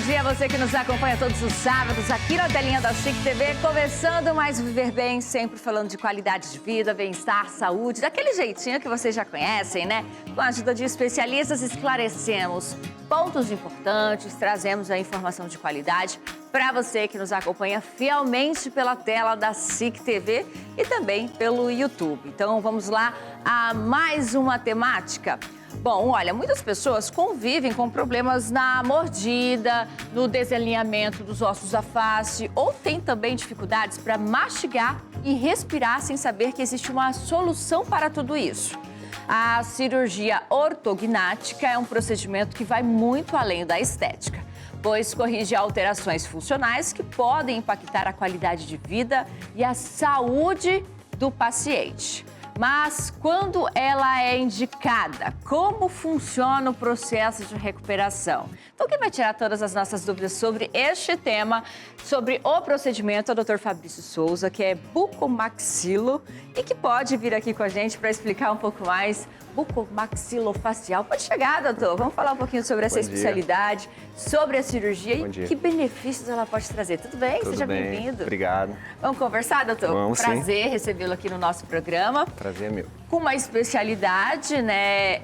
dia a você que nos acompanha todos os sábados aqui na telinha da SIC TV, começando mais Viver Bem, sempre falando de qualidade de vida, bem-estar, saúde, daquele jeitinho que vocês já conhecem, né? Com a ajuda de especialistas, esclarecemos pontos importantes, trazemos a informação de qualidade para você que nos acompanha fielmente pela tela da SIC TV e também pelo YouTube. Então vamos lá a mais uma temática. Bom, olha, muitas pessoas convivem com problemas na mordida, no desalinhamento dos ossos da face ou têm também dificuldades para mastigar e respirar sem saber que existe uma solução para tudo isso. A cirurgia ortognática é um procedimento que vai muito além da estética, pois corrige alterações funcionais que podem impactar a qualidade de vida e a saúde do paciente. Mas quando ela é indicada, como funciona o processo de recuperação? Então, quem vai tirar todas as nossas dúvidas sobre este tema, sobre o procedimento, é o Dr. Fabrício Souza, que é bucomaxilo e que pode vir aqui com a gente para explicar um pouco mais bucomaxilofacial. Pode chegar, doutor. Vamos falar um pouquinho sobre essa especialidade, sobre a cirurgia e que benefícios ela pode trazer. Tudo bem? Tudo Seja bem. bem-vindo. Obrigado. Vamos conversar, doutor? Vamos, Prazer recebê-lo aqui no nosso programa. Prazer é meu. Com uma especialidade, né,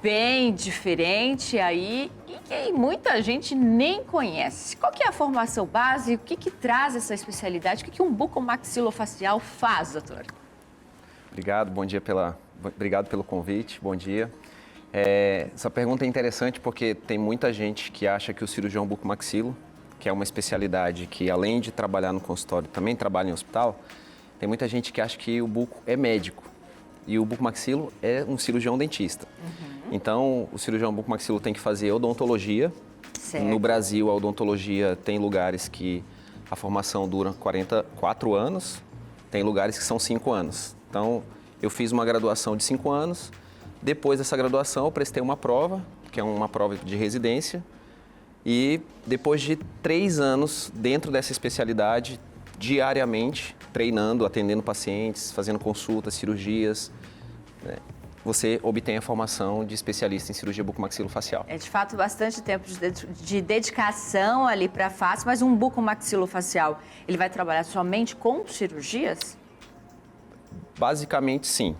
bem diferente aí e que muita gente nem conhece. Qual que é a formação base? O que traz essa especialidade? O que um bucomaxilofacial faz, doutor? Obrigado, obrigado pelo convite, bom dia. Essa pergunta é interessante porque tem muita gente que acha que o cirurgião bucomaxilo, que é uma especialidade que além de trabalhar no consultório, também trabalha em hospital, tem muita gente que acha que o buco é médico e o bucomaxilo é um cirurgião dentista. Então, o cirurgião bucomaxilo tem que fazer odontologia. Certo. No Brasil, a odontologia tem lugares que a formação dura 44 anos, tem lugares que são 5 anos. Então, eu fiz uma graduação de 5 anos, depois dessa graduação eu prestei uma prova, que é uma prova de residência, e depois de 3 anos dentro dessa especialidade, diariamente, treinando, atendendo pacientes, fazendo consultas, cirurgias, né, você obtém a formação de especialista em cirurgia bucomaxilofacial. É de fato bastante tempo de dedicação ali para a face, mas um bucomaxilofacial, ele vai trabalhar somente com cirurgias? Basicamente, sim.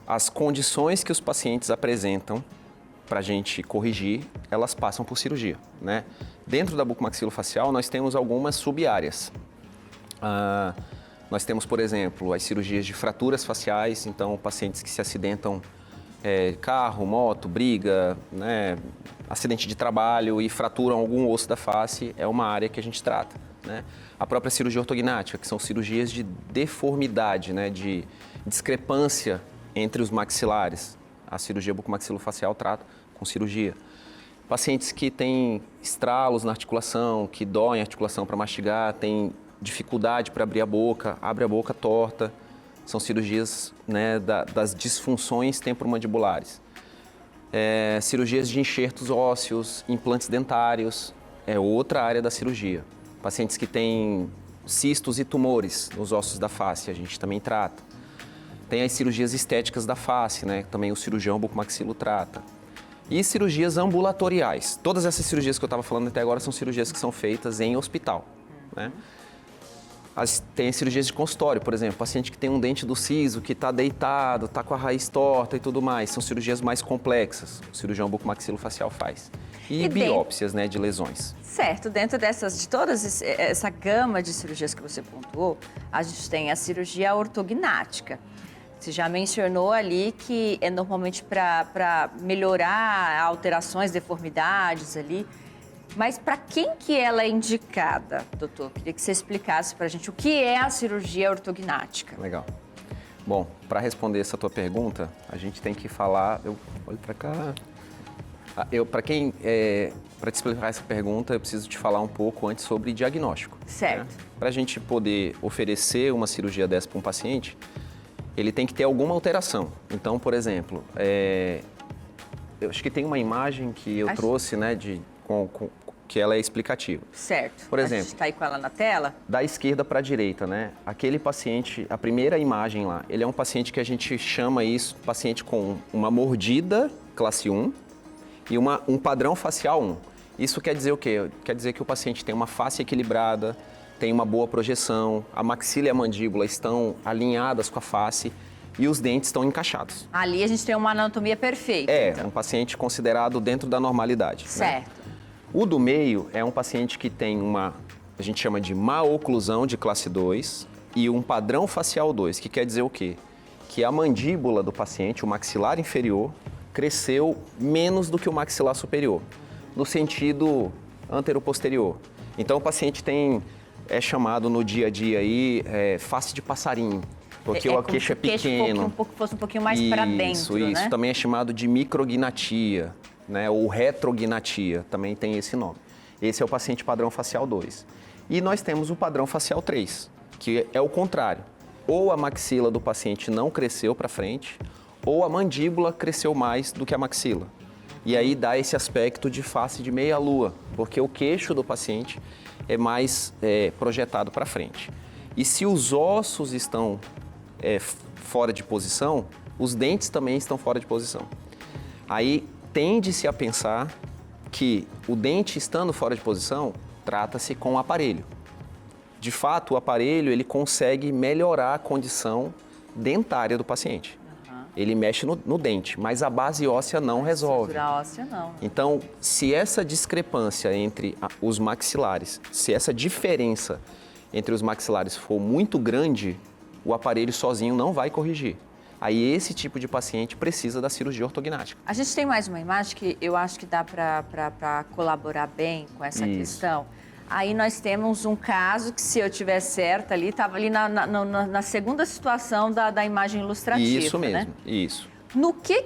As condições que os pacientes apresentam para a gente corrigir, elas passam por cirurgia, né? Dentro da bucomaxilofacial, nós temos algumas sub-áreas. Nós temos, por exemplo, as cirurgias de fraturas faciais, então pacientes que se acidentam carro, moto, briga, né, acidente de trabalho e fraturam algum osso da face, é uma área que a gente trata, né? A própria cirurgia ortognática, que são cirurgias de deformidade, né, de discrepância entre os maxilares. A cirurgia bucomaxilofacial trata com cirurgia. Pacientes que têm estralos na articulação, que doem a articulação para mastigar, têm dificuldade para abrir a boca, abre a boca torta, são cirurgias, né, das disfunções temporomandibulares. Cirurgias de enxertos ósseos, implantes dentários, é outra área da cirurgia. Pacientes que têm cistos e tumores nos ossos da face, a gente também trata. Tem as cirurgias estéticas da face, né, também o cirurgião bucomaxilo trata. E cirurgias ambulatoriais. Todas essas cirurgias que eu estava falando até agora são cirurgias que são feitas em hospital, né? Tem cirurgias de consultório, por exemplo, paciente que tem um dente do siso, que está deitado, está com a raiz torta e tudo mais. São cirurgias mais complexas, o cirurgião bucomaxilofacial faz. E biópsias, né, de lesões. Certo, dentro de toda essa gama de cirurgias que você pontuou, a gente tem a cirurgia ortognática. Você já mencionou ali que é normalmente para melhorar alterações, deformidades ali. Mas para quem que ela é indicada, doutor? Queria que você explicasse para a gente o que é a cirurgia ortognática. Legal. Bom, para responder essa tua pergunta, a gente tem que falar... Olha para cá. Para te explicar essa pergunta, eu preciso te falar um pouco antes sobre diagnóstico. Certo. Né? Para a gente poder oferecer uma cirurgia dessa para um paciente, ele tem que ter alguma alteração. Então, por exemplo, eu acho que tem uma imagem que eu trouxe, né, que ela é explicativa. Certo. Por exemplo, a gente está aí com ela na tela? Da esquerda para a direita, né? Aquele paciente, a primeira imagem lá, ele é um paciente que a gente chama isso, paciente com uma mordida classe 1 e um padrão facial 1. Isso quer dizer o quê? Quer dizer que o paciente tem uma face equilibrada, tem uma boa projeção, a maxila e a mandíbula estão alinhadas com a face e os dentes estão encaixados. Ali a gente tem uma anatomia perfeita. Um paciente considerado dentro da normalidade. Certo. Né? O do meio é um paciente que tem a gente chama de má oclusão de classe 2 e um padrão facial 2, que quer dizer o quê? Que a mandíbula do paciente, o maxilar inferior, cresceu menos do que o maxilar superior, no sentido anteroposterior. Então o paciente é chamado no dia a dia aí face de passarinho, porque o queixo é pequeno. Fosse um pouquinho mais para dentro, Isso. Né? Também é chamado de micrognatia, né? Ou retrognatia, também tem esse nome. Esse é o paciente padrão facial 2. E nós temos o padrão facial 3, que é o contrário. Ou a maxila do paciente não cresceu para frente, ou a mandíbula cresceu mais do que a maxila. E aí dá esse aspecto de face de meia-lua, porque o queixo do paciente é mais projetado para frente. E se os ossos estão fora de posição, os dentes também estão fora de posição. Aí tende-se a pensar que o dente estando fora de posição, trata-se com o aparelho. De fato, o aparelho ele consegue melhorar a condição dentária do paciente. Ele mexe no dente, mas a base óssea não resolve. A óssea não. Então, se essa discrepância entre os maxilares, se essa diferença entre os maxilares for muito grande, o aparelho sozinho não vai corrigir. Aí esse tipo de paciente precisa da cirurgia ortognática. A gente tem mais uma imagem que eu acho que dá para colaborar bem com essa questão. Aí nós temos um caso que, se eu tiver certa ali, estava ali na segunda situação da imagem ilustrativa. Isso mesmo, né? Isso. No que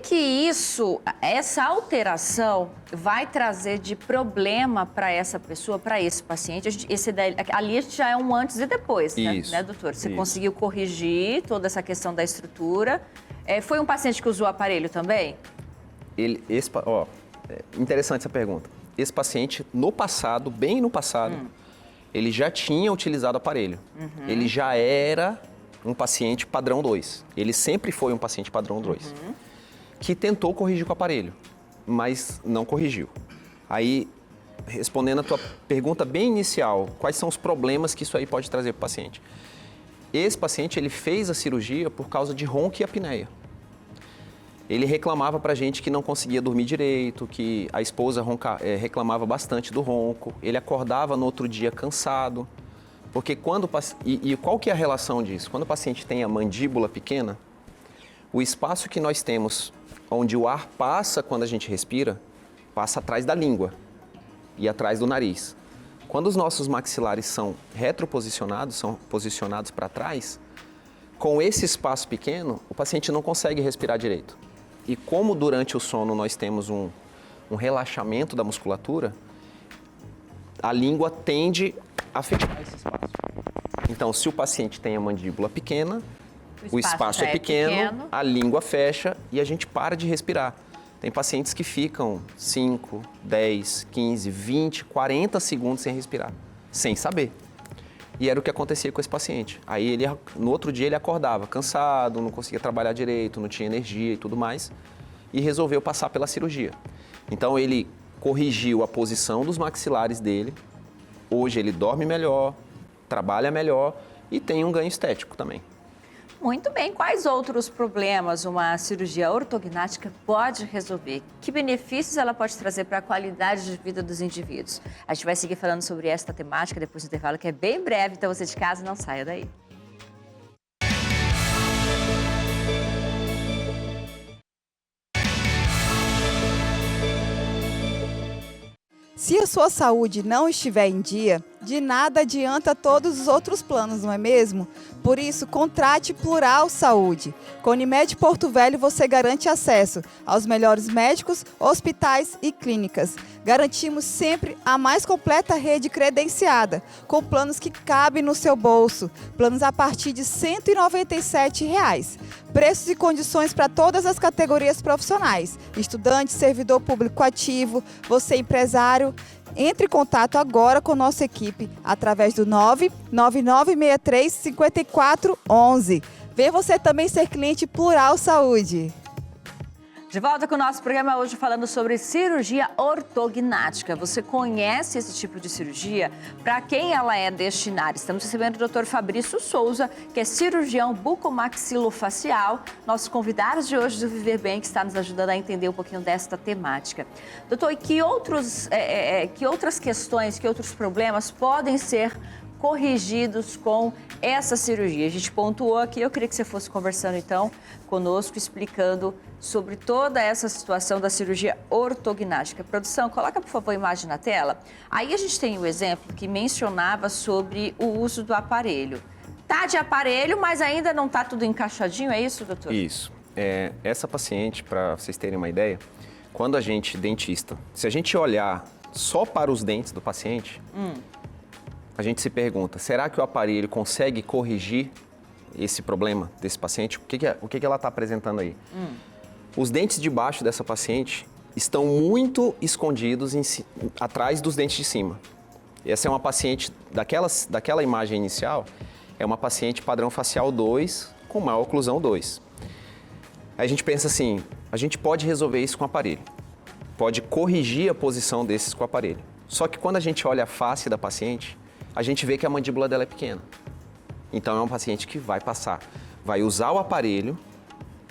essa alteração vai trazer de problema para essa pessoa, para esse paciente? Ali a gente já é um antes e depois, né, doutor? Você conseguiu corrigir toda essa questão da estrutura. Foi um paciente que usou o aparelho também? Interessante essa pergunta. Esse paciente, no passado, bem no passado, ele já tinha utilizado aparelho. Ele já era um paciente padrão 2. Ele sempre foi um paciente padrão 2. Que tentou corrigir com o aparelho, mas não corrigiu. Aí, respondendo a tua pergunta bem inicial, quais são os problemas que isso aí pode trazer para o paciente? Esse paciente, ele fez a cirurgia por causa de ronco e apneia. Ele reclamava pra gente que não conseguia dormir direito, que a esposa reclamava bastante do ronco. Ele acordava no outro dia cansado. Porque e qual que é a relação disso? Quando o paciente tem a mandíbula pequena, o espaço que nós temos onde o ar passa quando a gente respira, passa atrás da língua e atrás do nariz. Quando os nossos maxilares são retroposicionados, são posicionados para trás, com esse espaço pequeno, o paciente não consegue respirar direito. E como durante o sono nós temos um relaxamento da musculatura, a língua tende a fechar esse espaço. Então, se o paciente tem a mandíbula pequena, o espaço é pequeno, a língua fecha e a gente para de respirar. Tem pacientes que ficam 5, 10, 15, 20, 40 segundos sem respirar, sem saber. E era o que acontecia com esse paciente. Aí no outro dia ele acordava cansado, não conseguia trabalhar direito, não tinha energia e tudo mais, e resolveu passar pela cirurgia. Então ele corrigiu a posição dos maxilares dele. Hoje ele dorme melhor, trabalha melhor e tem um ganho estético também. Muito bem. Quais outros problemas uma cirurgia ortognática pode resolver? Que benefícios ela pode trazer para a qualidade de vida dos indivíduos? A gente vai seguir falando sobre esta temática depois do intervalo, que é bem breve, então você de casa não saia daí. Se a sua saúde não estiver em dia, de nada adianta todos os outros planos, não é mesmo? Por isso, contrate Plural Saúde. Com Unimed Porto Velho, você garante acesso aos melhores médicos, hospitais e clínicas. Garantimos sempre a mais completa rede credenciada, com planos que cabem no seu bolso. Planos a partir de R$ 197. Preços e condições para todas as categorias profissionais. Estudante, servidor público ativo, você empresário. Entre em contato agora com nossa equipe através do 99963-5411. Venha você também ser cliente Plural Saúde. De volta com o nosso programa hoje falando sobre cirurgia ortognática. Você conhece esse tipo de cirurgia? Para quem ela é destinada? Estamos recebendo o Dr. Fabrício Souza, que é cirurgião bucomaxilofacial, nosso convidado de hoje do Viver Bem, que está nos ajudando a entender um pouquinho desta temática. Doutor, e que outras questões, que outros problemas podem ser corrigidos com essa cirurgia? A gente pontuou aqui, eu queria que você fosse conversando então conosco, explicando sobre toda essa situação da cirurgia ortognática. Produção, coloca por favor a imagem na tela. Aí a gente tem o exemplo que mencionava sobre o uso do aparelho. Tá de aparelho, mas ainda não tá tudo encaixadinho, é isso, doutor? Isso. Essa paciente, para vocês terem uma ideia, quando a gente, dentista, se a gente olhar só para os dentes do paciente, a gente se pergunta, será que o aparelho consegue corrigir esse problema desse paciente? O que ela está apresentando aí? Os dentes de baixo dessa paciente estão muito escondidos atrás dos dentes de cima. Essa é uma paciente, daquela imagem inicial, é uma paciente padrão facial 2 com maior oclusão 2. Aí a gente pensa assim, a gente pode resolver isso com o aparelho. Pode corrigir a posição desses com o aparelho. Só que quando a gente olha a face da paciente, a gente vê que a mandíbula dela é pequena. Então é um paciente que vai usar o aparelho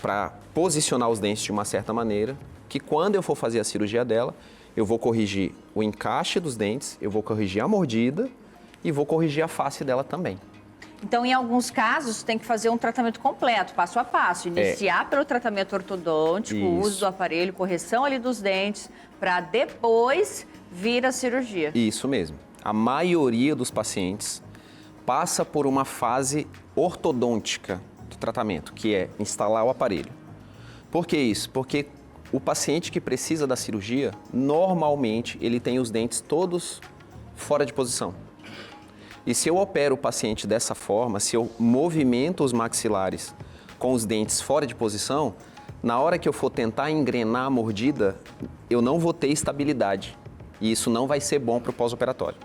para posicionar os dentes de uma certa maneira, que quando eu for fazer a cirurgia dela, eu vou corrigir o encaixe dos dentes, eu vou corrigir a mordida e vou corrigir a face dela também. Então, em alguns casos, tem que fazer um tratamento completo, passo a passo. Iniciar pelo tratamento ortodôntico, o uso do aparelho, correção ali dos dentes, para depois vir a cirurgia. Isso mesmo. A maioria dos pacientes passa por uma fase ortodôntica do tratamento, que é instalar o aparelho. Por que isso? Porque o paciente que precisa da cirurgia, normalmente, ele tem os dentes todos fora de posição. E se eu opero o paciente dessa forma, se eu movimento os maxilares com os dentes fora de posição, na hora que eu for tentar engrenar a mordida, eu não vou ter estabilidade. E isso não vai ser bom para o pós-operatório.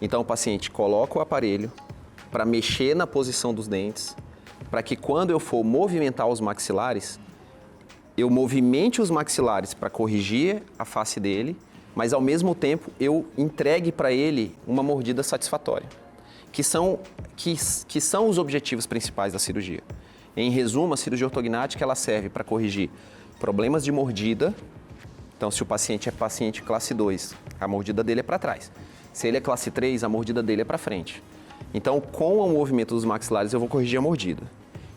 Então, o paciente coloca o aparelho para mexer na posição dos dentes, para que quando eu for movimentar os maxilares, eu movimente os maxilares para corrigir a face dele, mas ao mesmo tempo eu entregue para ele uma mordida satisfatória, que são os objetivos principais da cirurgia. Em resumo, a cirurgia ortognática ela serve para corrigir problemas de mordida. Então, se o paciente é paciente classe 2, a mordida dele é para trás. Se ele é classe 3, a mordida dele é para frente. Então, com o movimento dos maxilares, eu vou corrigir a mordida.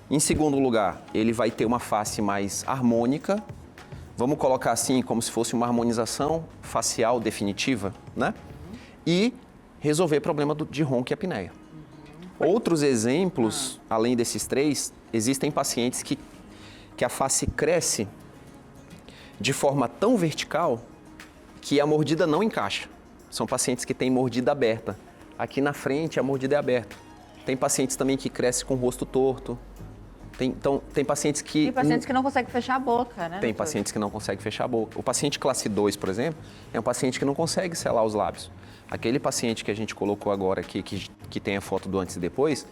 Em segundo lugar, ele vai ter uma face mais harmônica. Vamos colocar assim, como se fosse uma harmonização facial definitiva, né? E resolver problema de ronco e apneia. Outros exemplos, além desses três, existem pacientes que a face cresce de forma tão vertical que a mordida não encaixa. São pacientes que têm mordida aberta. Aqui na frente a mordida é aberta. Tem pacientes também que crescem com o rosto torto. Tem pacientes que... Tem pacientes que não conseguem fechar a boca, né? Tem pacientes que não conseguem fechar a boca. O paciente classe 2, por exemplo, é um paciente que não consegue selar os lábios. Aquele paciente que a gente colocou agora aqui, que tem a foto do antes e depois,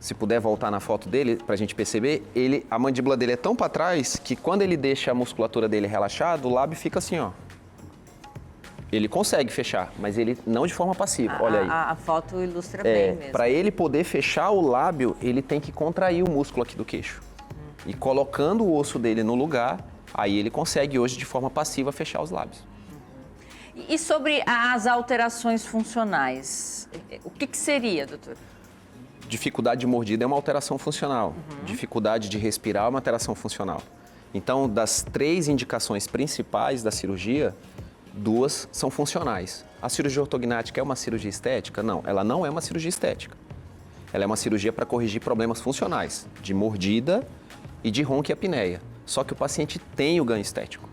se puder voltar na foto dele, para a gente perceber, a mandíbula dele é tão para trás que quando ele deixa a musculatura dele relaxada, o lábio fica assim, ó. Ele consegue fechar, mas ele não de forma passiva, olha aí. A foto ilustra bem mesmo. Para ele poder fechar o lábio, ele tem que contrair o músculo aqui do queixo. E colocando o osso dele no lugar, aí ele consegue hoje de forma passiva fechar os lábios. E sobre as alterações funcionais, o que seria, doutor? Dificuldade de mordida é uma alteração funcional. Dificuldade de respirar é uma alteração funcional. Então, das 3 indicações principais da cirurgia, 2 são funcionais. A cirurgia ortognática é uma cirurgia estética? Não, ela não é uma cirurgia estética. Ela é uma cirurgia para corrigir problemas funcionais, de mordida e de ronco e apneia. Só que o paciente tem o ganho estético.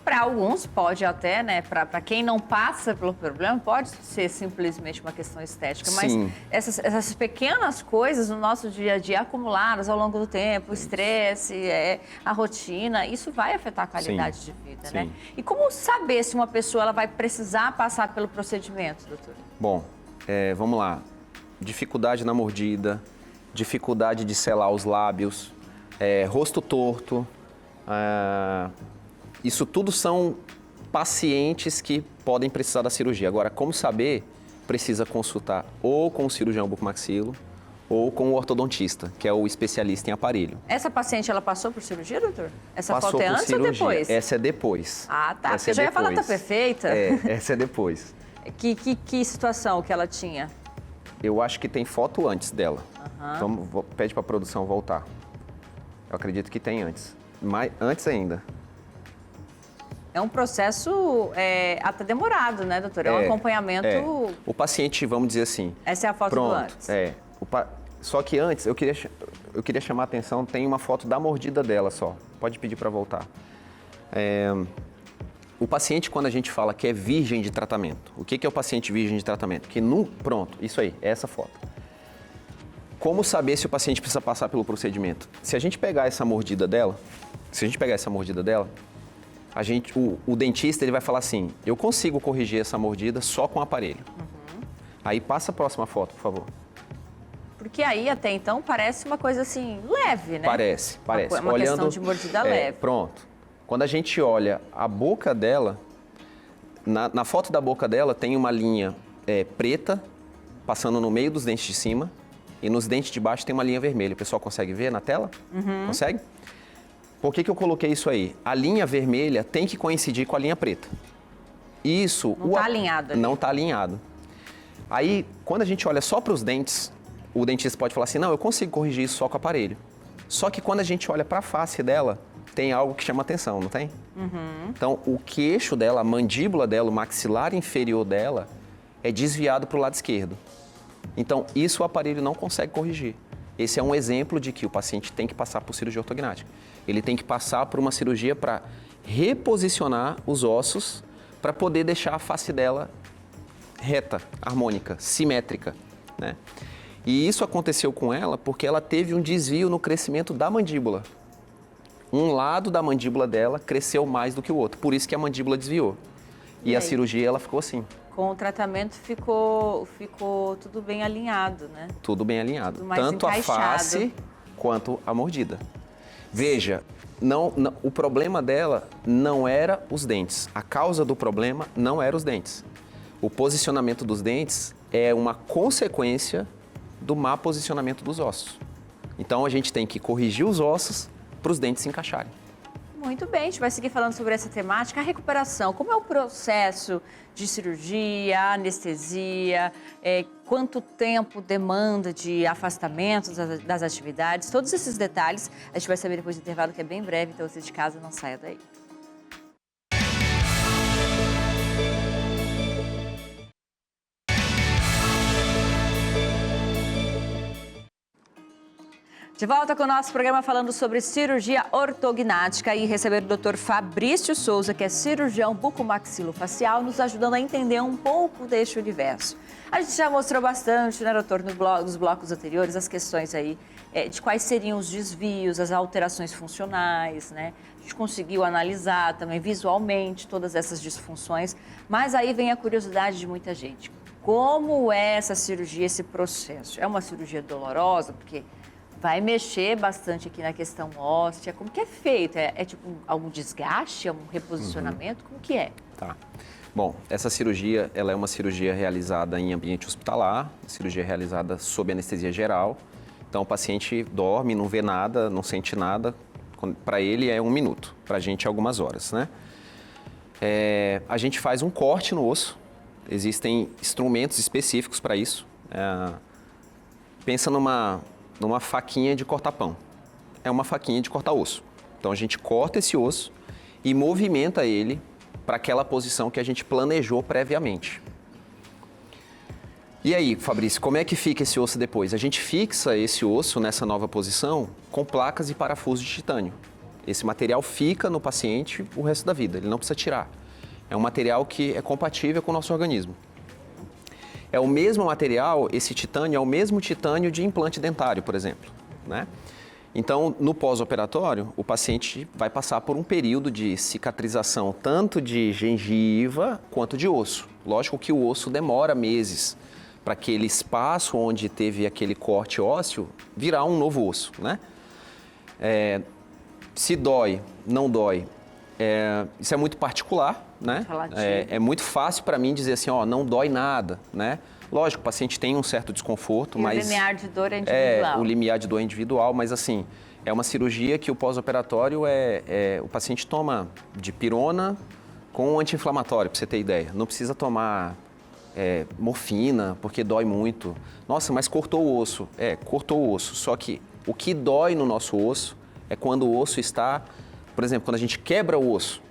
Para alguns pode até, né? Para quem não passa pelo problema, pode ser simplesmente uma questão estética. Sim. Mas essas pequenas coisas no nosso dia a dia acumuladas ao longo do tempo, o estresse, a rotina, isso vai afetar a qualidade de vida, né? E como saber se uma pessoa ela vai precisar passar pelo procedimento, doutor? Bom, vamos lá. Dificuldade na mordida, dificuldade de selar os lábios, rosto torto, Isso tudo são pacientes que podem precisar da cirurgia. Agora, como saber? Precisa consultar ou com o cirurgião bucomaxilo ou com o ortodontista, que é o especialista em aparelho. Essa paciente, ela passou por cirurgia, doutor? Essa Passou foto é por antes cirurgia. ou depois? Essa é depois. Ah, tá. Essa Porque é eu já ia falar, tá depois. perfeita. Essa é depois. Que situação que ela tinha? Eu acho que tem foto antes dela. Pede para a produção voltar. Eu acredito que tem antes. Mas antes ainda. É um processo até demorado, né, doutor? É um acompanhamento... O paciente, vamos dizer assim... Essa é a foto do antes. Só que antes, eu queria chamar a atenção, tem uma foto da mordida dela só. Pode pedir para voltar. O paciente, quando a gente fala que é virgem de tratamento, o que é o paciente virgem de tratamento? Pronto, isso aí, é essa foto. Como saber se o paciente precisa passar pelo procedimento? Se a gente pegar essa mordida dela, o dentista ele vai falar assim, eu consigo corrigir essa mordida só com o aparelho. Aí passa a próxima foto, por favor. Porque aí até então parece uma coisa assim, leve, né? Parece. Uma questão de mordida leve. Pronto. Quando a gente olha a boca dela, na foto da boca dela tem uma linha preta passando no meio dos dentes de cima e nos dentes de baixo tem uma linha vermelha. O pessoal consegue ver na tela? Consegue? Por que eu coloquei isso aí? A linha vermelha tem que coincidir com a linha preta. Isso... Não está alinhado ali. Não está alinhado. Aí, quando a gente olha só para os dentes, o dentista pode falar assim, não, eu consigo corrigir isso só com o aparelho. Só que quando a gente olha para a face dela, tem algo que chama atenção, não tem? Então, o queixo dela, a mandíbula dela, o maxilar inferior dela é desviado para o lado esquerdo. Então, isso o aparelho não consegue corrigir. Esse é um exemplo de que o paciente tem que passar por cirurgia ortognática. Ele tem que passar por uma cirurgia para reposicionar os ossos para poder deixar a face dela reta, harmônica, simétrica, né? E isso aconteceu com ela porque ela teve um desvio no crescimento da mandíbula. Um lado da mandíbula dela cresceu mais do que o outro, por isso que a mandíbula desviou. E a cirurgia ela ficou assim. Com o tratamento ficou tudo bem alinhado, né? Tudo bem alinhado. Tudo mais tanto encaixado. A face quanto a mordida. Veja, o problema dela não era os dentes. A causa do problema não era os dentes. O posicionamento dos dentes é uma consequência do má posicionamento dos ossos. Então a gente tem que corrigir os ossos para os dentes se encaixarem. Muito bem, a gente vai seguir falando sobre essa temática. A recuperação, como é o processo de cirurgia, anestesia, quanto tempo demanda de afastamento das atividades, todos esses detalhes a gente vai saber depois do intervalo, que é bem breve, então você de casa não saia daí. De volta com o nosso programa falando sobre cirurgia ortognática e receber o Dr. Fabrício Souza, que é cirurgião bucomaxilofacial, nos ajudando a entender um pouco deste universo. A gente já mostrou bastante, né, doutor, nos blocos anteriores, as questões aí de quais seriam os desvios, as alterações funcionais, né? A gente conseguiu analisar também visualmente todas essas disfunções, mas aí vem a curiosidade de muita gente. Como é essa cirurgia, esse processo? É uma cirurgia dolorosa? Porque vai mexer bastante aqui na questão óssea. Como que é feito? É tipo algum desgaste, é um reposicionamento? Como que é? Tá. Bom, essa cirurgia, ela é uma cirurgia realizada em ambiente hospitalar, cirurgia realizada sob anestesia geral. Então, o paciente dorme, não vê nada, não sente nada. Para ele é 1 minuto, para a gente é algumas horas, né? A gente faz um corte no osso. Existem instrumentos específicos para isso. Pensa numa faquinha de cortar pão. É uma faquinha de cortar osso. Então a gente corta esse osso e movimenta ele para aquela posição que a gente planejou previamente. E aí, Fabrício, como é que fica esse osso depois? A gente fixa esse osso nessa nova posição com placas e parafusos de titânio. Esse material fica no paciente o resto da vida, ele não precisa tirar. É um material que é compatível com o nosso organismo. É o mesmo material, esse titânio é o mesmo titânio de implante dentário, por exemplo, né? Então, no pós-operatório, o paciente vai passar por um período de cicatrização tanto de gengiva quanto de osso. Lógico que o osso demora meses para aquele espaço onde teve aquele corte ósseo virar um novo osso, né? Se dói, não dói, Isso é muito particular, né? Relativo. É muito fácil para mim dizer assim, ó, não dói nada, né? Lógico, o paciente tem um certo desconforto, E mas... o limiar de dor é individual. O limiar de dor é individual, mas assim, é uma cirurgia que o pós-operatório o paciente toma dipirona com anti-inflamatório, para você ter ideia. Não precisa tomar morfina, porque dói muito. Nossa, mas cortou o osso. Cortou o osso, só que o que dói no nosso osso é quando o osso está... Por exemplo, quando a gente quebra o osso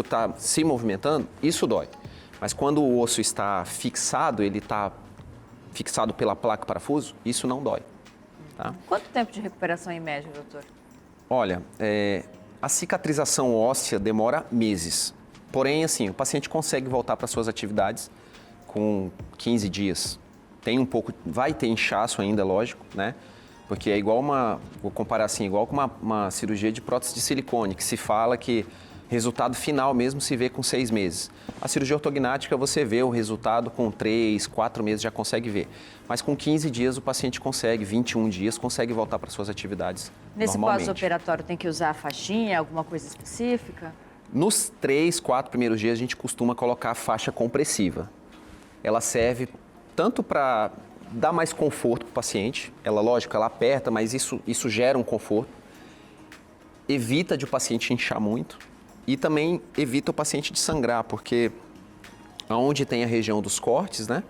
está se movimentando, isso dói. Mas quando o osso está fixado, ele está fixado pela placa parafuso, isso não dói. Tá? Quanto tempo de recuperação em média, doutor? Olha, a cicatrização óssea demora meses. Porém, assim, o paciente consegue voltar para suas atividades com 15 dias. Vai ter inchaço ainda, lógico, né? Porque é igual vou comparar assim, igual com uma cirurgia de prótese de silicone, que se fala que resultado final mesmo se vê com 6 meses. A cirurgia ortognática você vê o resultado com 3, 4 meses, já consegue ver. Mas com 15 dias o paciente consegue, 21 dias, consegue voltar para suas atividades Nesse normalmente. pós-operatório tem que usar a faixinha, alguma coisa específica? Nos 3, 4 primeiros dias a gente costuma colocar a faixa compressiva. Ela serve tanto para dar mais conforto para o paciente, lógico, ela aperta, mas isso gera um conforto, evita de o paciente inchar muito e também evita o paciente de sangrar, porque onde tem a região dos cortes, né,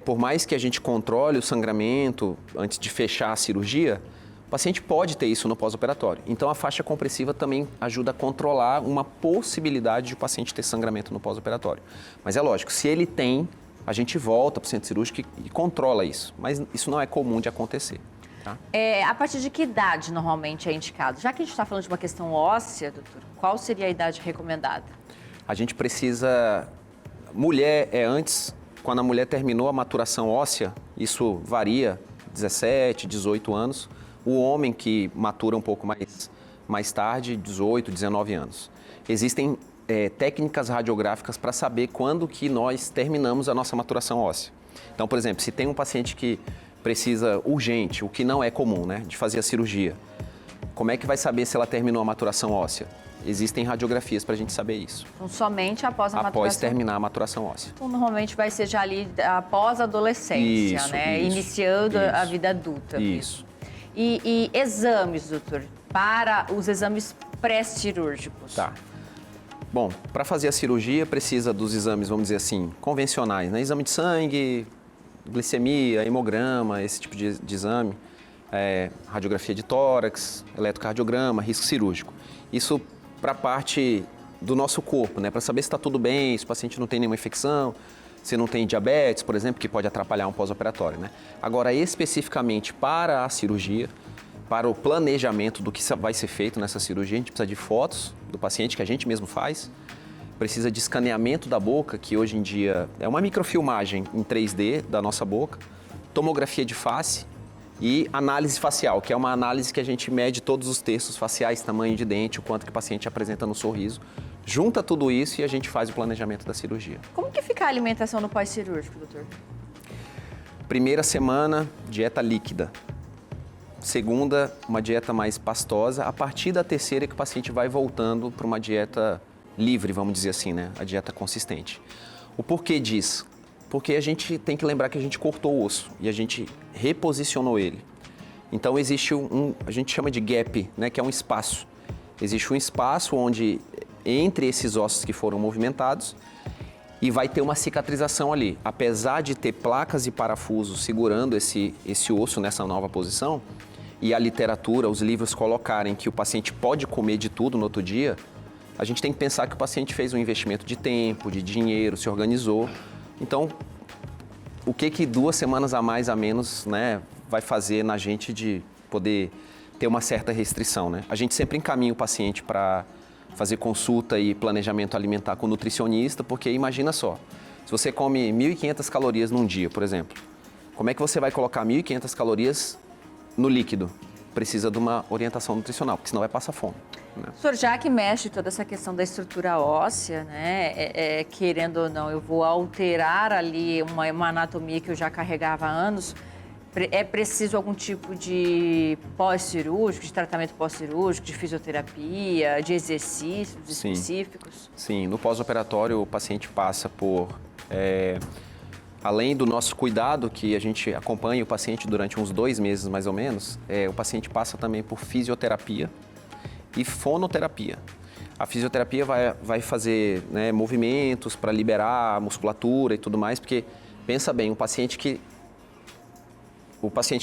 por mais que a gente controle o sangramento antes de fechar a cirurgia, o paciente pode ter isso no pós-operatório. Então a faixa compressiva também ajuda a controlar uma possibilidade de o paciente ter sangramento no pós-operatório. Mas é lógico, se ele tem, a gente volta para o centro cirúrgico e controla isso, mas isso não é comum de acontecer. Tá? A partir de que idade normalmente é indicado? Já que a gente está falando de uma questão óssea, doutor, qual seria a idade recomendada? A gente precisa... Mulher antes, quando a mulher terminou a maturação óssea, isso varia, 17, 18 anos. O homem que matura um pouco mais tarde, 18, 19 anos. Existem técnicas radiográficas para saber quando que nós terminamos a nossa maturação óssea. Então, por exemplo, se tem um paciente que precisa urgente, o que não é comum, né, de fazer a cirurgia, como é que vai saber se ela terminou a maturação óssea? Existem radiografias para a gente saber isso. Então, somente após a maturação? Após terminar a maturação óssea. Então, normalmente vai ser já ali após a adolescência, Isso, né? isso, iniciando a isso. vida adulta. Isso. E exames, doutor, para os exames pré-cirúrgicos? Tá. Bom, para fazer a cirurgia precisa dos exames, vamos dizer assim, convencionais, né? Exame de sangue, glicemia, hemograma, esse tipo de exame, radiografia de tórax, eletrocardiograma, risco cirúrgico. Isso para a parte do nosso corpo, né? Para saber se está tudo bem, se o paciente não tem nenhuma infecção, se não tem diabetes, por exemplo, que pode atrapalhar um pós-operatório, né? Agora, especificamente para a cirurgia, para o planejamento do que vai ser feito nessa cirurgia, a gente precisa de fotos do paciente, que a gente mesmo faz, precisa de escaneamento da boca, que hoje em dia é uma microfilmagem em 3D da nossa boca, tomografia de face e análise facial, que é uma análise que a gente mede todos os terços faciais, tamanho de dente, o quanto que o paciente apresenta no sorriso, junta tudo isso e a gente faz o planejamento da cirurgia. Como que fica a alimentação no pós-cirúrgico, doutor? Primeira semana, dieta líquida. Segunda, uma dieta mais pastosa. A partir da terceira é que o paciente vai voltando para uma dieta livre, vamos dizer assim, né? A dieta consistente. O porquê disso? Porque a gente tem que lembrar que a gente cortou o osso e a gente reposicionou ele. Então existe a gente chama de gap, né? Que é um espaço. Existe um espaço onde, entre esses ossos que foram movimentados, e vai ter uma cicatrização ali. Apesar de ter placas e parafusos segurando esse osso nessa nova posição, e a literatura, os livros colocarem que o paciente pode comer de tudo no outro dia, a gente tem que pensar que o paciente fez um investimento de tempo, de dinheiro, se organizou. Então, o que 2 semanas a mais, a menos, né, vai fazer na gente de poder ter uma certa restrição, né? A gente sempre encaminha o paciente para fazer consulta e planejamento alimentar com o nutricionista, porque imagina só, se você come 1.500 calorias num dia, por exemplo, como é que você vai colocar 1.500 calorias no líquido? Precisa de uma orientação nutricional, porque senão vai passar fome. Né? O senhor, já que mexe toda essa questão da estrutura óssea, né, querendo ou não, eu vou alterar ali uma anatomia que eu já carregava há anos, É preciso algum tipo de pós-cirúrgico, de tratamento pós-cirúrgico, de fisioterapia, de exercícios específicos? Sim, no pós-operatório o paciente passa por, além do nosso cuidado, que a gente acompanha o paciente durante uns 2 meses mais ou menos, o paciente passa também por fisioterapia e fonoterapia. A fisioterapia vai fazer, né, movimentos para liberar a musculatura e tudo mais, porque pensa bem, o paciente que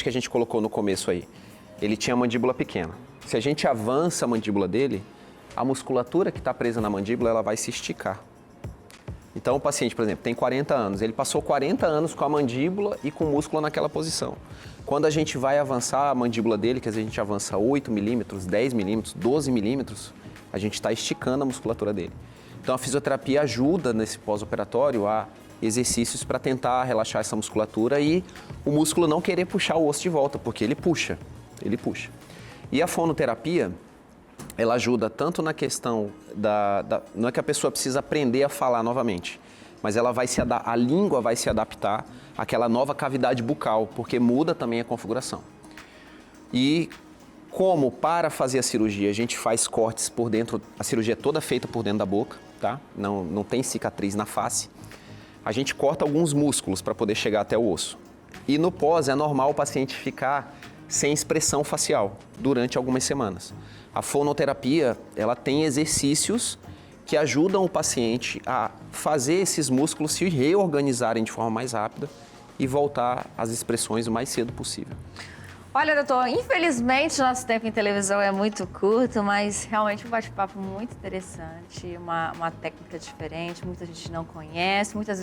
a gente colocou no começo aí, ele tinha a mandíbula pequena. Se a gente avança a mandíbula dele, a musculatura que está presa na mandíbula, ela vai se esticar. Então o paciente, por exemplo, tem 40 anos, ele passou 40 anos com a mandíbula e com o músculo naquela posição. Quando a gente vai avançar a mandíbula dele, que a gente avança 8 milímetros, 10 milímetros, 12 milímetros, a gente está esticando a musculatura dele. Então a fisioterapia ajuda nesse pós-operatório a exercícios para tentar relaxar essa musculatura e o músculo não querer puxar o osso de volta, porque ele puxa. E a fonoterapia, ela ajuda tanto na questão não é que a pessoa precisa aprender a falar novamente, mas ela a língua vai se adaptar àquela nova cavidade bucal, porque muda também a configuração. E como para fazer a cirurgia a gente faz cortes por dentro, a cirurgia é toda feita por dentro da boca, tá? Não tem cicatriz na face. A gente corta alguns músculos para poder chegar até o osso. E no pós é normal o paciente ficar sem expressão facial durante algumas semanas. A fonoterapia, ela tem exercícios que ajudam o paciente a fazer esses músculos se reorganizarem de forma mais rápida e voltar às expressões o mais cedo possível. Olha, doutor, infelizmente nosso tempo em televisão é muito curto, mas realmente um bate-papo muito interessante, uma técnica diferente, muita gente não conhece, muitas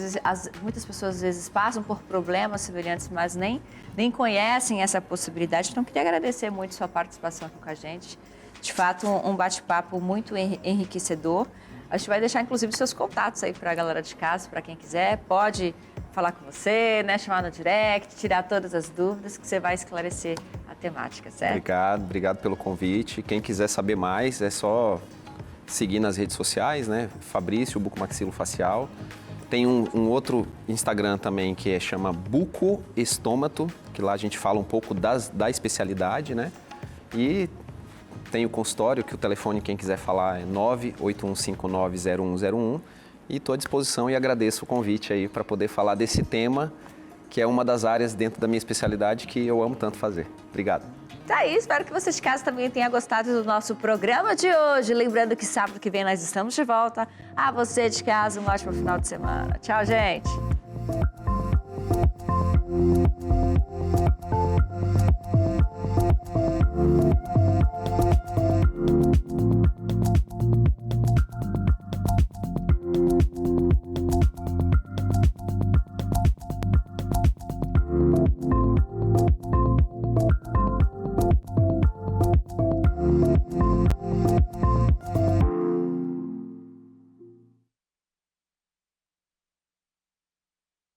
pessoas às vezes passam por problemas semelhantes, mas nem conhecem essa possibilidade. Então, queria agradecer muito sua participação aqui com a gente. De fato, um bate-papo muito enriquecedor. A gente vai deixar, inclusive, seus contatos aí para a galera de casa, para quem quiser. Pode falar com você, né? Chamar no direct, tirar todas as dúvidas, que você vai esclarecer a temática, certo? Obrigado pelo convite. Quem quiser saber mais, é só seguir nas redes sociais, né? Fabrício Bucomaxilofacial. Tem um outro Instagram também que chama Bucoestômato, que lá a gente fala um pouco da especialidade, né? E tem o consultório, que o telefone, quem quiser falar, é 981590101. E estou à disposição e agradeço o convite aí para poder falar desse tema, que é uma das áreas dentro da minha especialidade que eu amo tanto fazer. Obrigado. Tá aí, espero que você de casa também tenha gostado do nosso programa de hoje. Lembrando que sábado que vem nós estamos de volta. A você de casa, um ótimo final de semana. Tchau, gente!